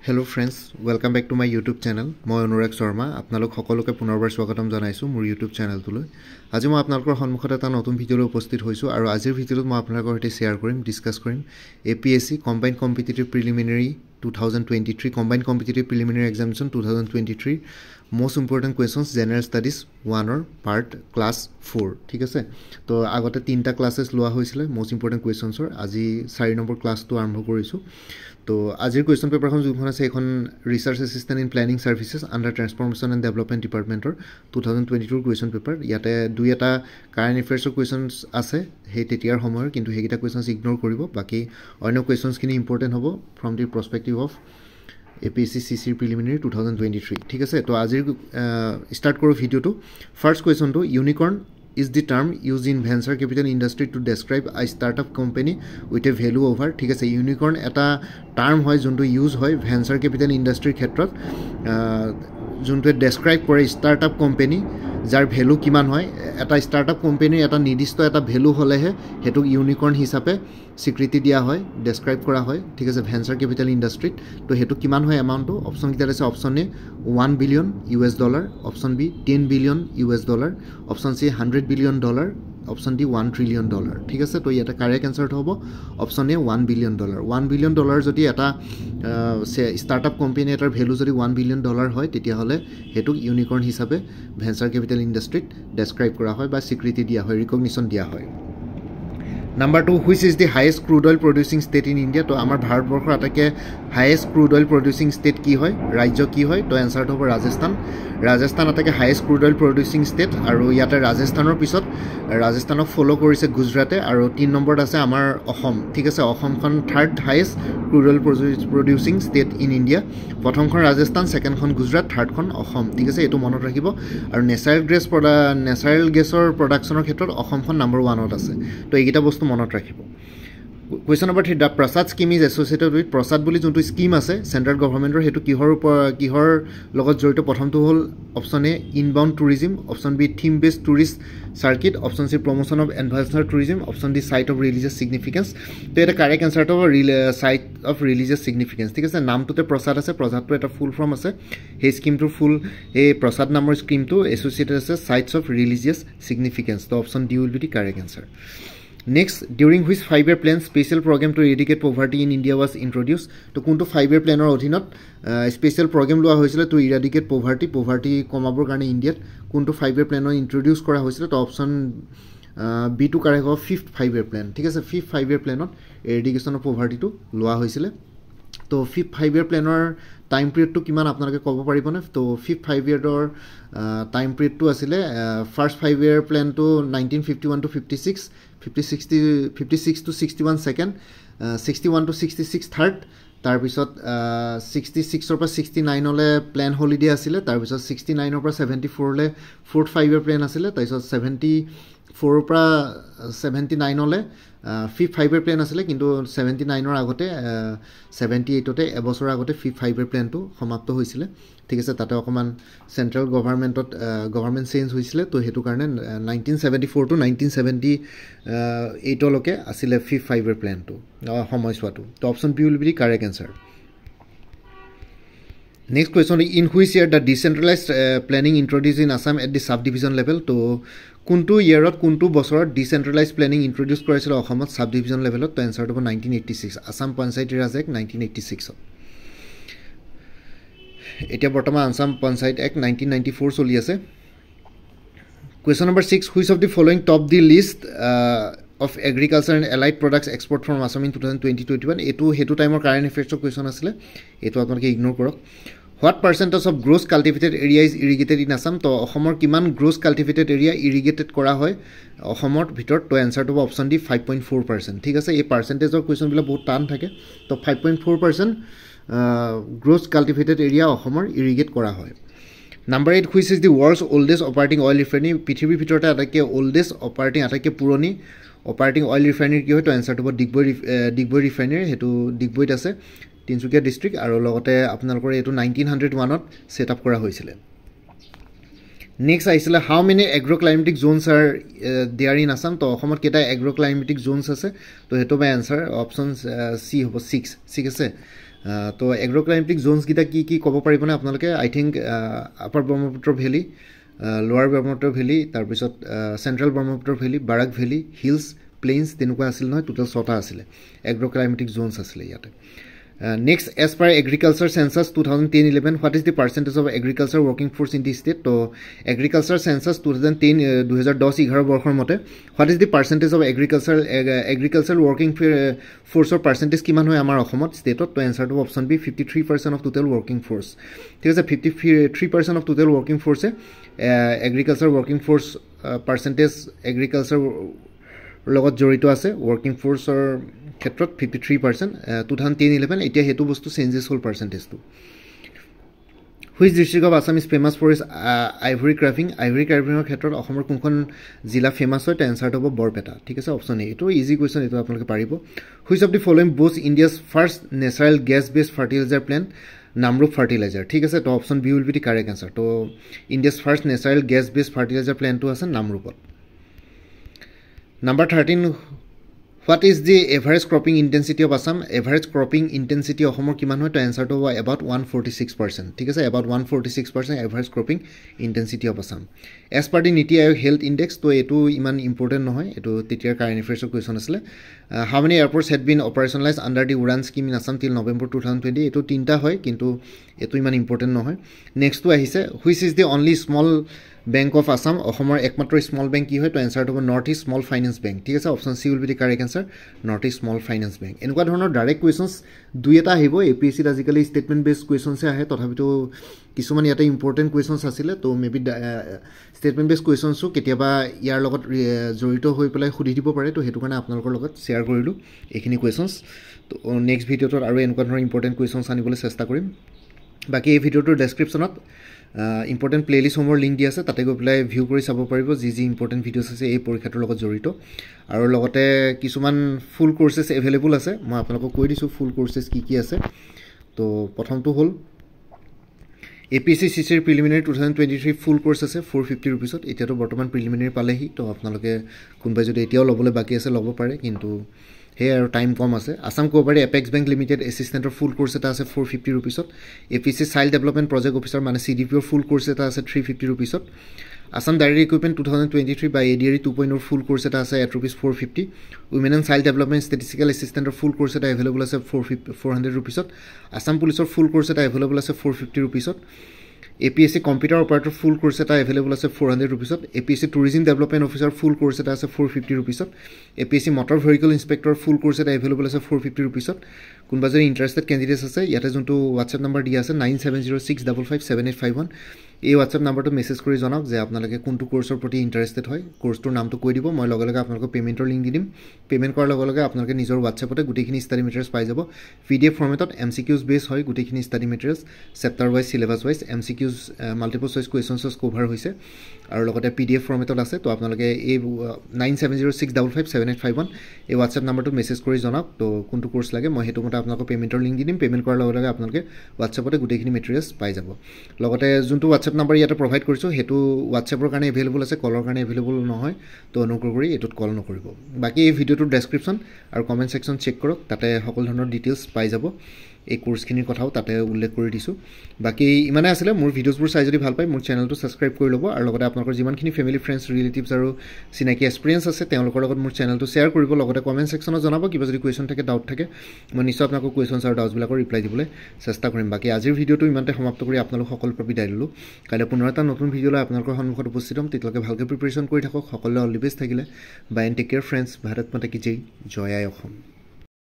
Hello friends, welcome back to my YouTube channel. মই অনুৰাগ শৰ্মা আপোনালোক সকলোকে পুনৰবাৰ স্বাগতম জনাইছো মোৰ YouTube চেনেলটোলৈ। আজি মই আপোনালোকৰ সন্মুখত এটা নতুন ভিডিঅ'লৈ উপস্থিত হৈছো আৰু আজিৰ ভিডিঅ'ত মই আপোনালোকৰ সৈতে শেয়াৰ কৰিম, ডিসকাস কৰিম APSC Combined Competitive Preliminary 2023 Combined Competitive Preliminary Examination 2023 Most Important Questions General Studies 1 or Part Class 4 ঠিক আছে তো আগতে তিনটা ক্লাसेस লোৱা হৈছিল Most Important Questions ৰ আজি 4 নম্বৰ ক্লাসটো আৰম্ভ কৰিছো তো আজিৰ কোৱেশ্চন পেপাৰখন যোনখন আছে এখন research assistant in planning services under transformation and development ডিপাৰ্টমেন্টৰ 2022 কোৱেশ্চন পেপাৰ ইয়াতে দুই এটা কাৰেন্ট এফেয়াৰ্ছৰ কোৱেশ্চনস আছে হে তেতিয়াৰ সময়ৰ কিন্তু হেগিটা কোৱেশ্চনস ইগনোৰ কৰিব বাকি অন্য কোৱেশ্চনস কিনি ইম্পৰ্টেন্ট হ'ব from the perspective of APSC CC Preliminary 2023 ঠিক আছে তো আজিৰ স্টাৰ্ট কৰো ভিডিওটো ফাৰ্স্ট কোৱেশ্চনটো unicorn is the term used in venture capital industry to describe a startup company with a value over ঠিক আছে ইউনিকর্ন এটা টার্ম হয় যোনটো ইউজ হয় ভেঞ্চাৰ ক্যাপিটাল ইন্ডাস্ট্ৰিৰ ক্ষেত্ৰত যোনটো ডেসক্ৰাইব কৰে স্টাৰ্টআপ কোম্পানী যাৰ ভ্যালু কিমান হয় এটা স্টাৰ্টআপ কোম্পানীৰ এটা নিৰ্দিষ্ট এটা ভ্যালু হলেহে হেতু ইউনিকৰ্ন হিচাপে স্বীকৃতি দিয়া হয় ডেসক্ৰাইব কৰা হয় ঠিক আছে ভেঞ্চাৰ ক্যাপিটাল ইন্ডাস্ট্রিত তো হেতু কিমান হয় এমাউন্টটো অপশন কিটা আছে option A $1 billion option B $10 billion option C $100 billion option D $1 trillion ঠিক আছে তো এটা কারেক্ট আনসার হ'ব অপশন এ $1 billion $1 billion যদি এটা স্টার্টআপ কোম্পানী এটাৰ ভ্যালু যদি $1 billion হয় তেতিয়া হলে হেতু ইউনিকৰ্ন হিচাপে ভেঞ্চাৰ ক্যাপিটাল ইন্ডাস্ট্ৰিত ডেসক্ৰাইব কৰা হয় বা স্বীকৃতি দিয়া হয় ৰিকগনিশন দিয়া হয় Number 2, which is the highest crude oil producing state in India? तो आमार भारतबर्षर आटाके highest crude oil producing state की होय राज्य की होय तो आंसर होबो राजस्थान राजस्थान आटाके highest crude oil producing state আৰু ইয়াতে ৰাজস্থানৰ পিছত ৰাজস্থানক ফলো কৰিছে গুজৰাটে আৰু 3 নম্বৰত আছে আমাৰ অসম ঠিক আছে অসমখন third highest crude oil producing state in India প্ৰথমখন ৰাজস্থান সেকেন্ডখন গুজৰাট থাৰ্ডখন অসম ঠিক আছে এটো মনত ৰাখিব আৰু নেচাৰেল গেছৰ প্ৰডাকচনৰ ক্ষেত্ৰত অসমখন নম্বৰ 1 ত আছে তো এইটা বস্তু মনত ৰাখিব Question number 3 the Prasad scheme is associated with Prasad বুলি যোনটো স্কিম আছে সেন্ট্রাল গভৰ্নমেন্টৰ হেতু কিহৰ লগত জড়িত প্ৰথমটো হল option A inbound tourism option B theme based tourist circuit option C promotion of environmental tourism option D site of religious significance তো এটা কারেক্ট আনসার হ'ব সাইট অফ রিলিজিয়াস সিগনিফিকেন্স ঠিক আছে নামটোতে প্ৰসাদ আছে প্ৰসাদটো এটা ফুল ফৰ্ম আছে হে স্কিমটোৰ ফুল এই প্ৰসাদ নামৰ স্কিমটো এসোসিয়েটেড আছে সাইটস অফ রিলিজিয়াস সিগনিফিকেন্স তো option D will be the correct answer Next, during which 5-year plan special program to eradicate poverty in India was introduced? To kuntu 5-year plan or odhinot special program loa hoisile to eradicate poverty komabor karone India kuntu 5-year plan introduce kora hoisile to option B to correct hob 5th 5-year plan ঠিক আছে 5th 5-year plan eradication of poverty to loa hoisile তো 5th 5-year plan time period two কিমান আপোনালোকে ক'ব পাৰিব না তো 5th 5-year time period টু আছিল first 5-year plan to 1951 to 56 56 to 61 second 61 to 66 third তাৰ পিছত 66 ৰ পৰা 69 লে প্ল্যান হলিডে আছিল তাৰ পিছত 69 ৰ পৰা 74 লে 4th 5-year plan আছিল তাৰ পিছত 74 ৰ পৰা 79 লে 5th 5-year plan আছিল কিন্তু 79 ৰ আগতে 78 তে এবছৰ আগতে 5th 5-year plan টো সমাপ্ত হৈছিল ঠিক আছে তাতে অকমান সেন্ট্রাল গভর্নমেন্ট চেঞ্জ হৈছিল তো হেতু কাৰণে 1974 টু 1978 লকে আছিল 5th 5-year plan টো সময়ছোৱাটো তো option B will be the correct answer Next question, in which year the decentralized planning introduced in Assam at the subdivision level? To kuntu yearot kuntu bosorat decentralized planning introduced koraisil Assamot subdivision level to answer to 1986 Assam Panchayat Raj Act 1986 Etia botama Assam Panchayat Act 1994 choli ase Question number 6 which of the following top the list of agriculture and allied products export from Assam in 2020-21 etu hetu time or current affairs question asile etu aponke ignore korok What percentage of gross cultivated area is irrigated in Assam? To Assam kiman gross cultivated area irrigated kora hoy Assamor bhitor to answer to option D 5.4%. ঠিক আছে এই পাৰ্সেন্টেজৰ question বিলা বহুত টান থাকে তো 5.4% gross cultivated area Assamor irrigate kora hoy Number 8 which is the world's oldest operating oil refinery পৃথিৱীৰ ভিতৰতে আটাইকে oldest operating আটাইকে পুৰণি operating oil refinery কি হয় তো answer to Digboi refinery হেতু Digboit আছে তিনচুকীয়া ডিস্ট্রিক্ট আৰু লগতে আপোনালোকৰ এটো 1901 ত সেট আপ কৰা হৈছিল নেক্সট আহিছিলে how many agroclimatic zones are there in Assam তো অসমত কেইটা এগ্ৰ'ক্লাইমেটিক জোনছ আছে তো সেইটো বাই এনচাৰ অপশ্যন চি হ'ব 6 ঠিক আছে তো এগ্ৰ'ক্লাইমেটিক জোনছকেইটা কি কি ক'ব পাৰিবনে আপোনালোকে আই থিংক আপাৰ ব্ৰহ্মপুত্ৰ ভেলী লোৱাৰ ব্ৰহ্মপুত্ৰ ভেলী তাৰপিছত central Brahmaputra valley Barack valley hills plains তেনেকুৱা আছিল নহয় টোটেল 6টা আছিলে এগ্ৰ'ক্লাইমেটিক জোনছ আছিলে ইয়াতে Next, as per agriculture census 2010-11, what is the percentage of agriculture working force in the state? So, agriculture census 2010-11 বৰ্ষৰ মতে, what is the percentage of agricultural working force or percentage কিমান হয় আমাৰ অসমত ষ্টেটত? তো answer to option B 53% of total working force. ঠিক আছে 53% of total working force agriculture working force percentage agriculture লগত জড়িত আছে ওয়ার্কিং ফোৰ্সৰ ক্ষেত্ৰত 53% 2010-11 এতিয়া হেতু বস্তু চেঞ্জেছ হ'ল পাৰ্চেন্টেজটো which district of Assam is famous for is ivory ক্ৰাফিঙৰ ক্ষেত্ৰত অসমৰ কোনখন জিলা ফেমাছ হয় তো এনচাৰটো হ'ব বৰপেটা ঠিক আছে অপশ্যন এ এইটো ইজি কুৱেশ্যন এইটো আপোনালোকে পাৰিব which of the following both India's first natural gas based fertiliser plant Namrup fertiliser ঠিক আছে তো option B will be the correct answer তো India's first natural gas based fertiliser প্লেণ্টটো আছে নামৰূপত Number 13, what is the average cropping intensity of Assam? Average cropping intensity of Assam kiman hoy to answer to about 146%. ঠিক আছে about 146% average cropping intensity of Assam. As per the Niti Aayog health index to etu iman important নহয় etu tetiar current affairs question asle how many airports had been operationalized under the Udan scheme in Assam till November 2020 etu tinta hoy kintu etu iman important নহয় next to ahise which is the only small Bank of Assam অসমৰ একমাত্ৰ small bank কি হয় তো answer হ'ব north east small finance bank ঠিক আছে option C will be the correct answer north east small finance bank এনেকুৱা ধৰণৰ ডাইৰেক্ট কুৱেশ্যনছ দুই এটা আহিব এপিএছচিত আজিকালি ষ্টেটমেণ্ট বেছড কুৱেশ্যনছে আহে তথাপিতো কিছুমান ইয়াতে ইম্পৰ্টেণ্ট কুৱেশ্যনছ আছিলে তো মেবি ষ্টেটমেণ্ট বেছড কুৱেশ্যনছো কেতিয়াবা ইয়াৰ লগত জড়িত হৈ পেলাই সুধি দিব পাৰে তো সেইটো কাৰণে আপোনালোকৰ লগত শ্বেয়াৰ কৰিলোঁ এইখিনি কুৱেশ্যনছ তো নেক্সট ভিডিঅ'টোত আৰু এনেকুৱা ধৰণৰ ইম্পৰ্টেণ্ট কুৱেশ্যনছ আনিবলৈ চেষ্টা কৰিম বাকী এই ভিডিঅ'টোৰ ডেছক্ৰিপশ্যনত ইম্পৰ্টেণ্ট প্লেলিষ্টসমূহৰ লিংক দি আছে তাতে গৈ পেলাই ভিউ কৰি চাব পাৰিব যি ইম্পৰ্টেণ্ট ভিডিঅ'ছ আছে এই পৰীক্ষাটোৰ লগত জড়িত আৰু লগতে কিছুমান ফুল কোৰ্চেছ এভেইলেবল আছে মই আপোনালোকক কৈ দিছোঁ ফুল কোৰ্চেছ কি কি আছে তো প্ৰথমটো হ'ল APSC CCR প্ৰিলিমিনাৰী 2023 ফুল কোৰ্চ আছে 450 रुपीसত এতিয়াতো বৰ্তমান প্ৰিলিমিনাৰী পালেহি তো আপোনালোকে কোনবাই যদি এতিয়াও ল'বলৈ বাকি আছে ল'ব পাৰে কিন্তু হে আৰু টাইম কম আছে Assam cooperative apex bank limited এসিস্টেন্টৰ ফুল কোৰ্চ এটা আছে 450 रुपीसত APSC child development project officer মানে CDPৰ ফুল কোৰ্চ এটা আছে 350 रुपीसত Assam diary equipment 2023 by ADRE 2.0 full course এটা আছে at rupees 450 women and child development statistical এসিস্টেন্টৰ ফুল কোৰ্চ এটা এভেইলেবল আছে 400 रुपीसত আসাম পুলিচৰ ফুল কোৰ্চ এটা এভেইলেবল আছে 450 रुपीसত APSC কম্পিউটাৰ অপাৰেটৰ ফুল কোৰ্চ এটা এভেইলেবল আছে 400 रुपीसত APSC টুৰিজম ডেভেলপমেন্ট অফিচাৰ ফুল কোৰ্চ এটা আছে 450 रुपीसত APSC মটৰ ভেহিকল ইনস্পেক্টৰ ফুল কোৰ্চ এটা এভেইলেবল আছে 450 रुपीसত কোনবা যদি ইন্টাৰেষ্টেড ক্যান্ডিডেটস আছে ইয়াতে যোনটো WhatsApp নম্বৰ দিয়া আছে 9706557851 এই WhatsApp নম্বৰটো মেছেজ কৰি জনাওক যে আপোনালোকে কোনটো কোৰ্সৰ প্ৰতি ইন্টাৰেষ্টেড হয় কোৰ্সটোৰ নামটো কৈ দিব মই লগে লগে আপোনালোকক পেমেন্টৰ লিংক দি দিম পেমেন্ট কৰাৰ লগে লগে আপোনালোকে নিজৰ WhatsAppতে গুটেখিনি ষ্টাডি মেটেৰিয়েলছ পাই যাব PDF ফৰ্মেটত MCQs বেস হয় গুটেখিনি study materials chapter wise syllabus wise MCQs multiple choice questions cover হৈছে আৰু লগতে PDF ফৰ্মেটত আছে তো আপোনালোকে এই 9706557851 এই WhatsApp নম্বৰটো মেছেজ কৰি জনাওক তো কোনটো কোৰ্স লাগে মই হেতু মতে আপোনালোকক পেমেন্টৰ লিংক দি দিম পেমেন্ট কৰাৰ লগে লগে আপোনালোকে WhatsAppতে গুটেখিনি মেটেৰিয়েলছ পাই যাব লগতে যোনটো WhatsApp নম্বৰ ইয়াতে প্ৰভাইড কৰিছো হেতু WhatsAppৰ কাৰণে এভেইলেবল আছে কলৰ কাৰণে এভেইলেবল নহয় তো অনুগ্ৰহ কৰি এটোত কল নকৰিব বাকি এই ভিডিওটোৰ ডেসক্ৰিপচন আৰু কমেন্ট সেকশন চেক কৰক তাতে সকলো ধৰণৰ ডিটেইলছ পাই যাব এই কোৰ্সখিনিৰ কথাও তাতে উল্লেখ কৰি দিছো বাকি ইমানে আছিল মোৰ ভিডিওছবোৰ চাই যদি ভাল পায় মোৰ চেনেলটো সাবস্ক্ৰাইব কৰি ল'ব আৰু লগতে আপোনালোকৰ যিমানখিনি ফ্যামিলি ফ্ৰেন্ডছ ৰিলেটিভছ আৰু চিনাকি এক্সপেৰিয়েন্স আছে তেওঁলোকৰ লগত মোৰ চেনেলটো শেয়াৰ কৰিব লগতে কমেন্ট সেকশনত জনাব কিবা যদি কোৱেশ্চন থাকে ডাউট থাকে মই নিশ্চয় আপোনালোকক কোৱেশ্চনছ আৰু ডাউটছবিলাকৰ ৰিপ্লাই দিবলৈ চেষ্টা কৰিম বাকি আজিৰ ভিডিওটো ইমানতে সমাপ্ত কৰি আপোনালোক সকলোৰ পৰা বিদায় ললো কাইলৈ পুনৰ এটা নতুন ভিডিও লৈ আপোনালোকৰ সন্মুখত উপস্থিত হ'ম তেতিয়ালৈকে ভালকৈ প্ৰিপাৰেচন কৰি থাকক সকলোৱে অল দি বেষ্ট থাকিলে bye and take care friends Bharat Mata কি জয় জয় আই অসম